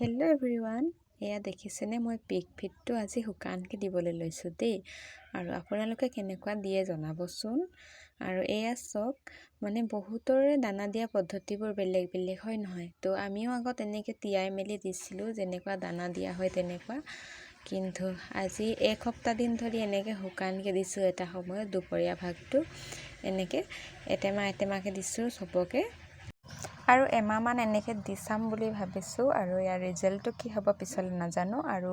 Hello' everyone, এয়া দেখিছেনে মই পিগ ফিডটো আজি শুকানকৈ দিবলৈ লৈছোঁ দেই। আৰু আপোনালোকে কেনেকুৱা দিয়ে জনাবচোন। আৰু এয়া চাওক, মানে বহুতৰে দানা দিয়া পদ্ধতিবোৰ বেলেগ বেলেগ হয় নহয়। তো আমিও আগত এনেকৈ তিয়াই মেলি দিছিলোঁ, যেনেকুৱা দানা দিয়া হয় তেনেকুৱা। কিন্তু আজি এসপ্তাহ দিন ধৰি এনেকৈ শুকানকৈ দিছোঁ। এটা সময়ত দুপৰীয়া ভাগটো এনেকৈ এটেমাকৈ দিছোঁ চবকে। আৰু এমাহমান এনেকৈ দি চাম বুলি ভাবিছোঁ। আৰু ইয়াৰ ৰিজাল্টটো কি হ'ব পিছলৈ নাজানো। আৰু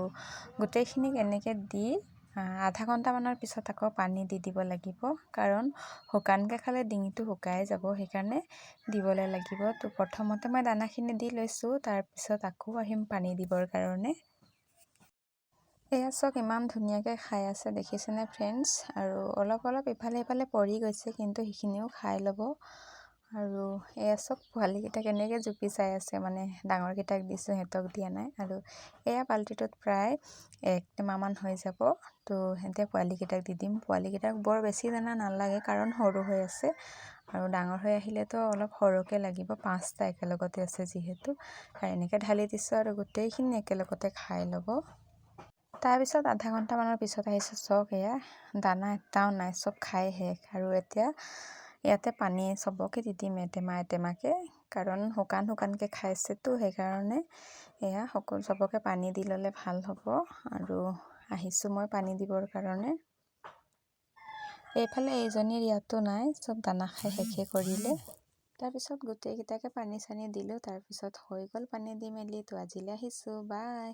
গোটেইখিনিক এনেকৈ দি আধা ঘণ্টামানৰ পিছত আকৌ পানী দি দিব লাগিব, কাৰণ শুকানকৈ খালে ডিঙিটো শুকাই যাব, সেইকাৰণে দিবলৈ লাগিব। তো প্ৰথমতে মই দানাখিনি দি লৈছোঁ, তাৰপিছত আকৌ আহিম পানী দিবৰ কাৰণে। এয়া চাওক, ইমান ধুনীয়াকৈ খাই আছে দেখিছেনে ফ্ৰেণ্ডছ। আৰু অলপ অলপ ইফালে সিফালে পৰি গৈছে, কিন্তু সেইখিনিও খাই ল'ব। আৰু এয়া চাওক, পোৱালীকেইটা কেনেকৈ জুপি চাই আছে, মানে ডাঙৰকেইটাক দিছোঁ, সিহঁতক দিয়া নাই। আৰু এয়া বাল্টিটোত প্ৰায় 1 টেমামান হৈ যাব। তো সিহঁতে পোৱালীকেইটাক দি দিম। পোৱালীকেইটাক বৰ বেছি দানা নালাগে, কাৰণ সৰু হৈ আছে। আৰু ডাঙৰ হৈ আহিলেতো অলপ সৰহকৈ লাগিব, 5টা একেলগতে আছে যিহেতু। আৰু এনেকৈ ঢালি দিছোঁ, আৰু গোটেইখিনি একেলগতে খাই ল'ব। তাৰপিছত আধা ঘণ্টামানৰ পিছত আহিছোঁ, চাওক এয়া দানা এটাও নাই, চব খাই শেষ। আৰু এতিয়া ইয়াতে পানী চবকে দি দিম এটেমাকৈ, কাৰণ শুকানকৈ খাইছেতো, সেইকাৰণে এয়া চবকে পানী দি ল'লে ভাল হ'ব। আৰু আহিছোঁ মই পানী দিবৰ কাৰণে। এইফালে এইজনীৰ ইয়াতো নাই, চব দানা খাই শেষে কৰিলে। তাৰপিছত গোটেইকেইটাকে পানী চানী দিলোঁ, তাৰপিছত হৈ গ'ল পানী দি মেলি। তো আজিলৈ আহিছোঁ, বাই।